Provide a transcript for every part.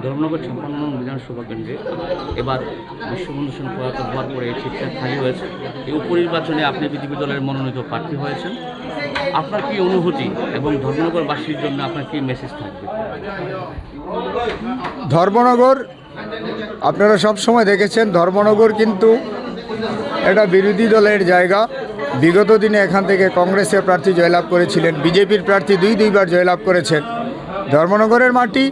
ধর্মনগর 56 নং বিধানসভা কেন্দ্রে এবার বিশ্ববন্ধু সেন প্রয়াত হওয়ার পরে এই সিটটা খালি হয়েছে। এই উপনির্বাচনে আপনি বিজেপি দলের মনোনীত প্রার্থী হয়েছেন। আপনার কী অনুভূতি এবং ধর্মনগরবাসীর জন্য আপনার কী মেসেজ থাকবে? ধর্মনগর আপনারা সব সময় দেখেছেন, ধর্মনগর কিন্তু এটা বিরোধী দলের জায়গা। বিগত দিনে এখান থেকে কংগ্রেসের প্রার্থী জয়লাভ করেছিলেন, বিজেপির প্রার্থী দুইবার জয়লাভ করেছেন। ধর্মনগরের মাটি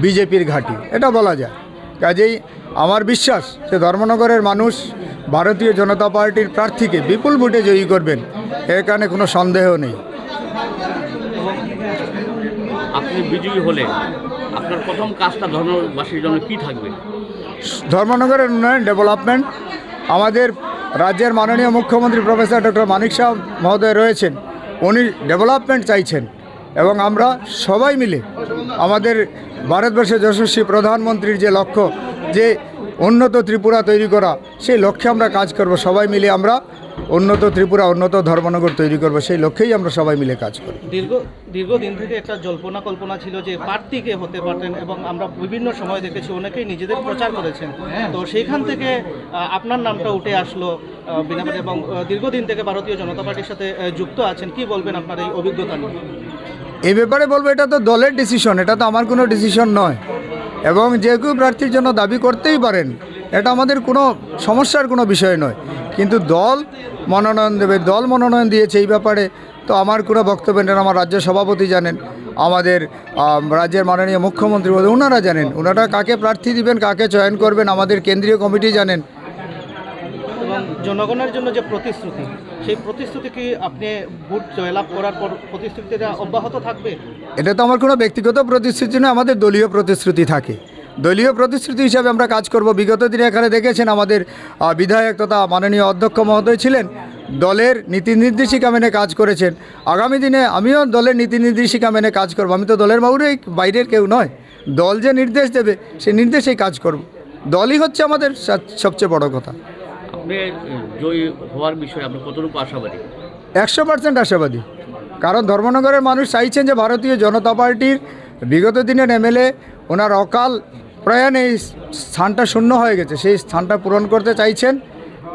বিজেপির ঘাঁটি, এটা বলা যায়। কাজেই আমার বিশ্বাস যে ধর্মনগরের মানুষ ভারতীয় জনতা পার্টির প্রার্থীকে বিপুল ভোটে জয়ী করবেন, এখানে কোনো সন্দেহ নেই। আপনি বিজয়ী হলে আপনার প্রথম কাজটা ধর্মবাসীর জন্য কী থাকবে? ধর্মনগরের উন্নয়ন, ডেভেলপমেন্ট। আমাদের রাজ্যের মাননীয় মুখ্যমন্ত্রী প্রফেসর ডক্টর মানিক শাহ মহোদয় রয়েছেন, উনি ডেভেলপমেন্ট চাইছেন এবং আমরা সবাই মিলে আমাদের ভারতবর্ষের যশস্বী প্রধানমন্ত্রীর যে লক্ষ্য, যে উন্নত ত্রিপুরা তৈরি করা, সেই লক্ষ্যে আমরা কাজ করব। সবাই মিলে আমরা উন্নত ত্রিপুরা, উন্নত ধর্মনগর তৈরি করব, সেই লক্ষ্যেই আমরা সবাই মিলে কাজ করব। দীর্ঘদিন থেকে একটা কল্পনা ছিল যে প্রার্থীকে হতে পারতেন, এবং আমরা বিভিন্ন সময় দেখেছি অনেকেই নিজেদের প্রচার করেছেন। তো সেইখান থেকে আপনার নামটা উঠে আসলো বিনাবাদে, এবং দীর্ঘদিন থেকে ভারতীয় জনতা পার্টির সাথে যুক্ত আছেন। কি বলবেন আপনার এই অভিজ্ঞতা নিয়ে? এই ব্যাপারে বলবো, এটা তো দলের ডিসিশন, এটা তো আমার কোনো ডিসিশন নয়। এবং যে কেউ প্রার্থীর জন্য দাবি করতেই পারেন, এটা আমাদের কোনো সমস্যার কোনো বিষয় নয়। কিন্তু দল মনোনয়ন দেবে, দল মনোনয়ন দিয়েছে, এই ব্যাপারে তো আমার কোনো বক্তব্য নেই। আমার রাজ্য সভাপতি জানেন, আমাদের রাজ্যের মাননীয় মুখ্যমন্ত্রী ওনারা জানেন, ওনারা কাকে প্রার্থী দিবেন, কাকে চয়ন করবেন, আমাদের কেন্দ্রীয় কমিটি জানেন। এবং জনগণের জন্য যে প্রতিশ্রুতি, সেই প্রতিশ্রুতি কি আপনি ভোট জয়লাভ করার পর প্রতিশ্রুতিটা অব্যাহত থাকবে? এটা তো আমার কোনো ব্যক্তিগত প্রতিশ্রুতি নয়, আমাদের দলীয় প্রতিশ্রুতি থাকে। দলীয় প্রতিশ্রুতি হিসাবে আমরা কাজ করব। বিগত দিনে এখানে দেখেছেন আমাদের বিধায়ক তথা মাননীয় অধ্যক্ষ মহোদয় ছিলেন, দলের নীতি নির্দেশিকা মেনে কাজ করেছেন। আগামী দিনে আমিও দলের নীতি নির্দেশিকা মেনে কাজ করব। আমি তো দলের বাইরের কেউ নয়। দল যে নির্দেশ দেবে সেই নির্দেশেই কাজ করব। দলই হচ্ছে আমাদের সবচেয়ে বড় কথা। আপনি জয়ী হওয়ার বিষয়ে আপনি কতটুকু আশাবাদী? 100% আশাবাদী। কারণ ধর্মনগরের মানুষ চাইছেন যে ভারতীয় জনতা পার্টির বিগত দিনের এমএলএ ওনার অকাল প্রয়াণে এই স্থানটা শূন্য হয়ে গেছে, সেই স্থানটা পূরণ করতে চাইছেন।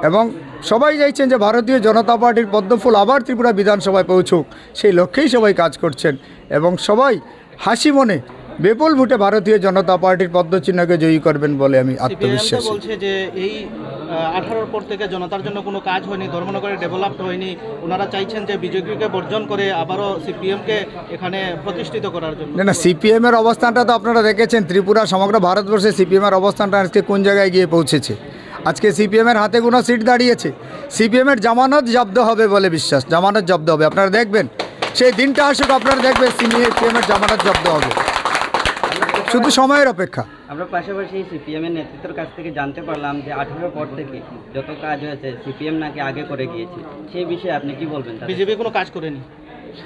এবং সবাই চাইছেন যে ভারতীয় জনতা পার্টির পদ্মফুল আবার ত্রিপুরা বিধানসভায় পৌঁছুক, সেই লক্ষ্যেই সবাই কাজ করছেন। এবং সবাই হাসি মনে বিপুল ভোটে ভারতীয় জনতা পার্টির পদ্মচিহ্নকে জয়ী করবেন বলে আমি আত্মবিশ্বাসী। বলছে যে এই 18 পর থেকে জনতার জন্য কোনো কাজ হয়নি, ধর্মনগরে ডেভেলপ হয়নি। ওনারা চাইছেন যে বিজেপিকে বর্জন করে আবারও সিপিএমকে এখানে প্রতিষ্ঠিত করার জন্য। না, সিপিএমের অবস্থানটা তো আপনারা দেখেছেন, ত্রিপুরা সমগ্র ভারতবর্ষে সিপিএমের অবস্থানটা আজকে কোন জায়গায় গিয়ে পৌঁছেছে। আজকে সিপিএমের হাতে কোনো সিট দাঁড়িয়েছে। সিপিএমের জামানত জব্দ হবে বলে বিশ্বাস, জামানত জব্দ হবে। আপনারা দেখবেন, সেই দিনটা আসুক, আপনারা দেখবেন সিপিএমের জামানত জব্দ হবে। শুধু সময়ের অপেক্ষা। আমরা পাশাপাশি সিপিএমের নেতৃত্বের কাছ থেকে জানতে পারলাম যে 18 পর থেকে যত কাজ হয়েছে সিপিএম নাকি আগে করে গিয়েছে। সেই বিষয়ে আপনি কি বলবেন? বিজেপি কোনো কাজ করেনি,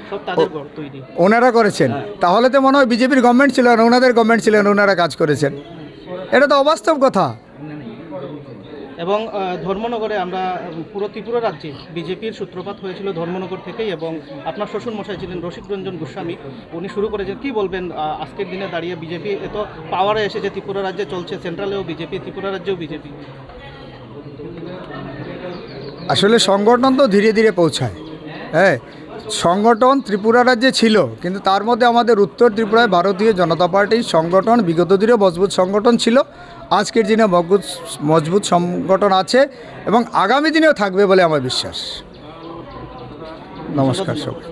সব তাদের তৈরি, ওনারা করেছেন। তাহলে তো মনে হয় বিজেপির গভর্নমেন্ট ছিল না, ওনাদের গভর্নমেন্ট ছিলেন, ওনারা কাজ করেছেন। এটা তো অবাস্তব কথা। এবং ধর্মনগরে আমরা পুরো ত্রিপুরা রাজ্যে বিজেপির সূত্রপাত হয়েছিল ধর্মনগর থেকেই। এবং আপনার শ্বশুর মশাই ছিলেন রসিক রঞ্জন গোস্বামী, উনি শুরু করেছেন। কি বলবেন আজকের দিনে দাঁড়িয়ে বিজেপি এত পাওয়ারে এসেছে, ত্রিপুরা রাজ্যে চলছে, সেন্ট্রালেও বিজেপি, ত্রিপুরা রাজ্যেও বিজেপি। আসলে সংগঠন তো ধীরে ধীরে পৌঁছায়। হ্যাঁ, সংগঠন ত্রিপুরা রাজ্যে ছিল, কিন্তু তার মধ্যে আমাদের উত্তর ত্রিপুরায় ভারতীয় জনতা পার্টির সংগঠন বিগত দিনে মজবুত সংগঠন ছিল, আজকের দিনে মজবুত সংগঠন আছে এবং আগামী দিনেও থাকবে বলে আমার বিশ্বাস। নমস্কার সবাই।